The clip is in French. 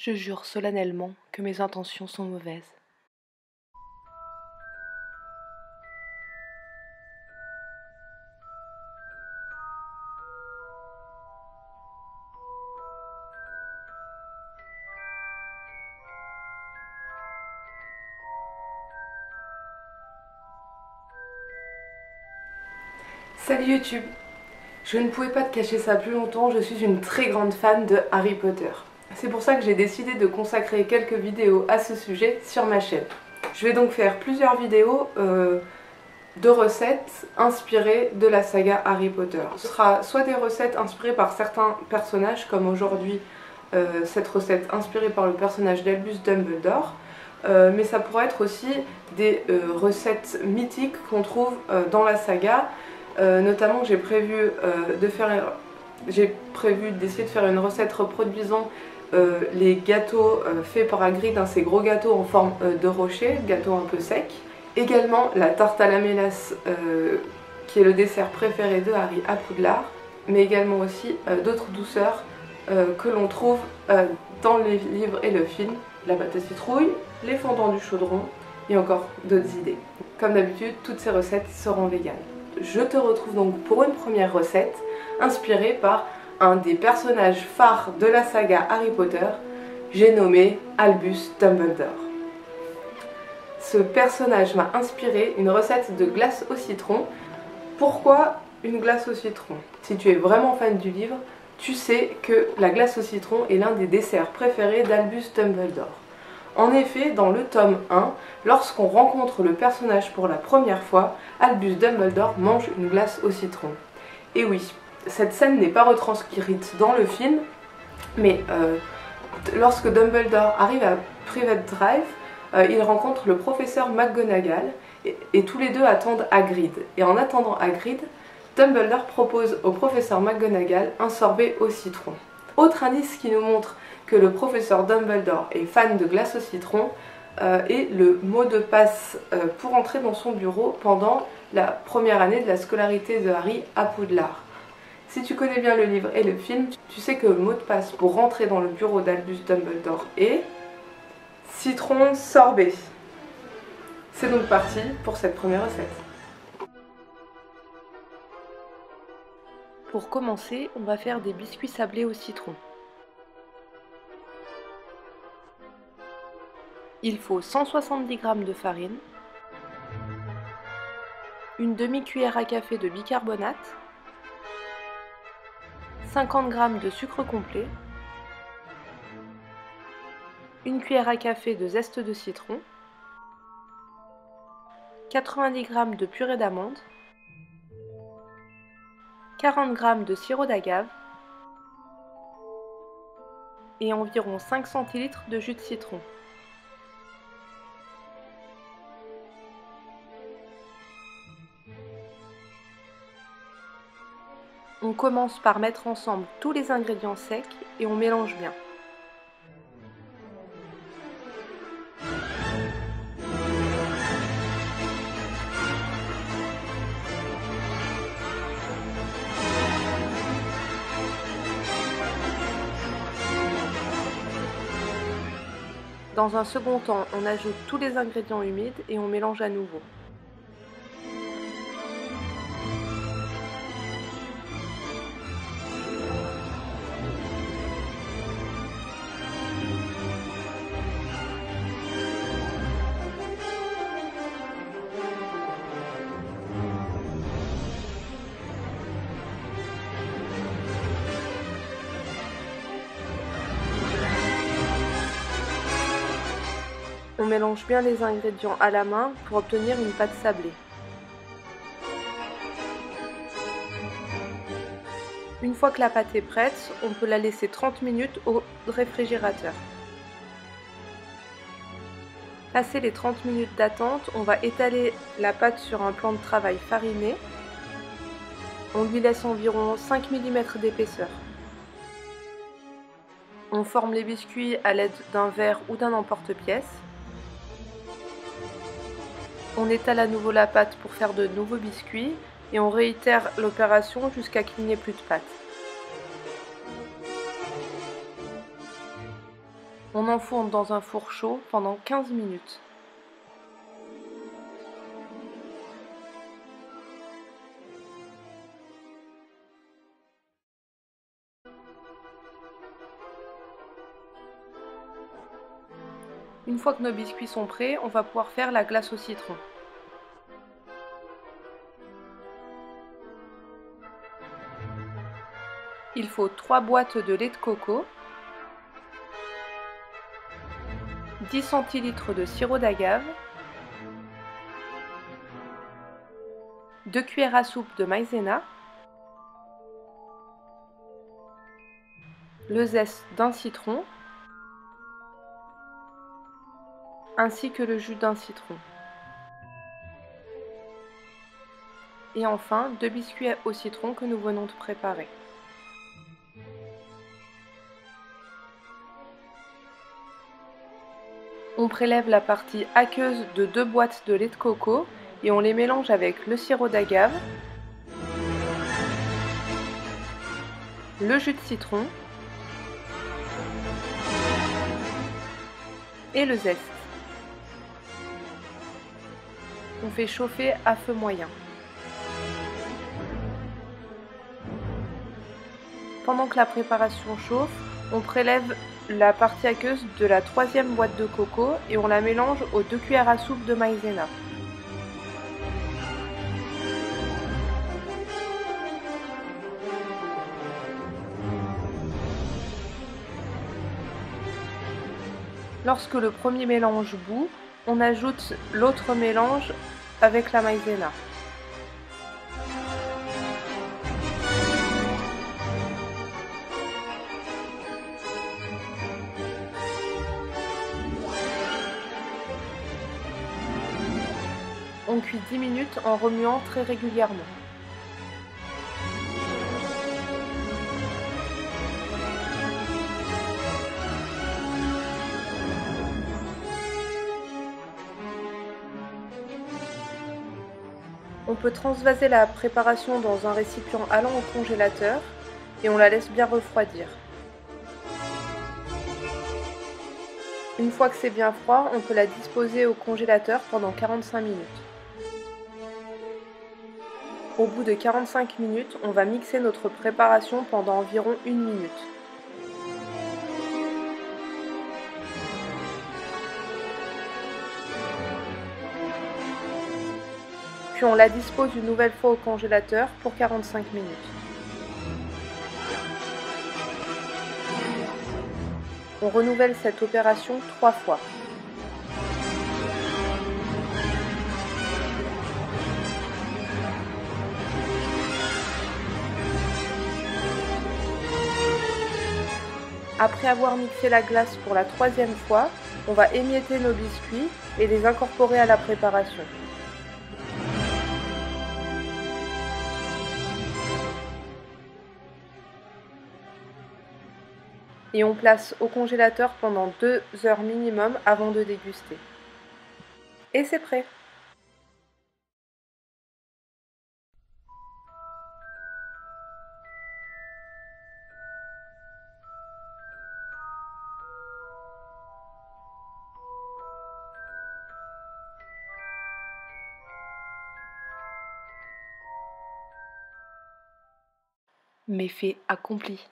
Je jure solennellement que mes intentions sont mauvaises. Salut YouTube! Je ne pouvais pas te cacher ça plus longtemps, je suis une très grande fan de Harry Potter. C'est pour ça que j'ai décidé de consacrer quelques vidéos à ce sujet sur ma chaîne. Je vais donc faire plusieurs vidéos de recettes inspirées de la saga Harry Potter. Ce sera soit des recettes inspirées par certains personnages, comme aujourd'hui cette recette inspirée par le personnage d'Albus Dumbledore, mais ça pourrait être aussi des recettes mythiques qu'on trouve dans la saga. Notamment j'ai prévu d'essayer de faire une recette reproduisant les gâteaux faits par Hagrid, ces gros gâteaux en forme de rocher, gâteaux un peu secs. Également la tarte à la mélasse qui est le dessert préféré de Harry à Poudlard, mais également aussi d'autres douceurs que l'on trouve dans les livres et le film, la pâte à citrouille, les fondants du chaudron et encore d'autres idées. Comme d'habitude, toutes ces recettes seront véganes. Je te retrouve donc pour une première recette inspirée par un des personnages phares de la saga Harry Potter, j'ai nommé Albus Dumbledore. Ce personnage m'a inspiré une recette de glace au citron. Pourquoi une glace au citron? Si tu es vraiment fan du livre, tu sais que la glace au citron est l'un des desserts préférés d'Albus Dumbledore. En effet, dans le tome 1, lorsqu'on rencontre le personnage pour la première fois, Albus Dumbledore mange une glace au citron. Et oui, cette scène n'est pas retranscrite dans le film, mais lorsque Dumbledore arrive à Private Drive, il rencontre le professeur McGonagall et tous les deux attendent Hagrid. Et en attendant Hagrid, Dumbledore propose au professeur McGonagall un sorbet au citron. Autre indice qui nous montre que le professeur Dumbledore est fan de glace au citron est le mot de passe pour entrer dans son bureau pendant la première année de la scolarité de Harry à Poudlard. Si tu connais bien le livre et le film, tu sais que le mot de passe pour rentrer dans le bureau d'Albus Dumbledore est citron sorbet. C'est donc parti pour cette première recette. Pour commencer, on va faire des biscuits sablés au citron. Il faut 170 g de farine, une demi-cuillère à café de bicarbonate, 50 g de sucre complet, une cuillère à café de zeste de citron, 90 g de purée d'amande, 40 g de sirop d'agave et environ 5 centilitres de jus de citron. On commence par mettre ensemble tous les ingrédients secs et on mélange bien. Dans un second temps, on ajoute tous les ingrédients humides et on mélange à nouveau. On mélange bien les ingrédients à la main pour obtenir une pâte sablée. Une fois que la pâte est prête, on peut la laisser 30 minutes au réfrigérateur. Passé les 30 minutes d'attente, on va étaler la pâte sur un plan de travail fariné. On lui laisse environ 5 mm d'épaisseur. On forme les biscuits à l'aide d'un verre ou d'un emporte-pièce. On étale à nouveau la pâte pour faire de nouveaux biscuits et on réitère l'opération jusqu'à qu'il n'y ait plus de pâte. On enfourne dans un four chaud pendant 15 minutes. Une fois que nos biscuits sont prêts, on va pouvoir faire la glace au citron. Il faut 3 boîtes de lait de coco, 10 centilitres de sirop d'agave, 2 cuillères à soupe de maïzena, le zeste d'un citron, ainsi que le jus d'un citron. Et enfin, 2 biscuits au citron que nous venons de préparer. On prélève la partie aqueuse de 2 boîtes de lait de coco et on les mélange avec le sirop d'agave, le jus de citron et le zeste. On fait chauffer à feu moyen. Pendant que la préparation chauffe, on prélève la partie aqueuse de la 3e boîte de coco et on la mélange aux 2 cuillères à soupe de maïzena. Lorsque le premier mélange bout, on ajoute l'autre mélange avec la maïzena. On cuit 10 minutes en remuant très régulièrement. On peut transvaser la préparation dans un récipient allant au congélateur et on la laisse bien refroidir. Une fois que c'est bien froid, on peut la disposer au congélateur pendant 45 minutes. Au bout de 45 minutes, on va mixer notre préparation pendant environ 1 minute. Puis on la dispose une nouvelle fois au congélateur pour 45 minutes. On renouvelle cette opération 3 fois. Après avoir mixé la glace pour la 3e fois, on va émietter nos biscuits et les incorporer à la préparation. Et on place au congélateur pendant 2 heures minimum avant de déguster. Et c'est prêt! Méfait accompli.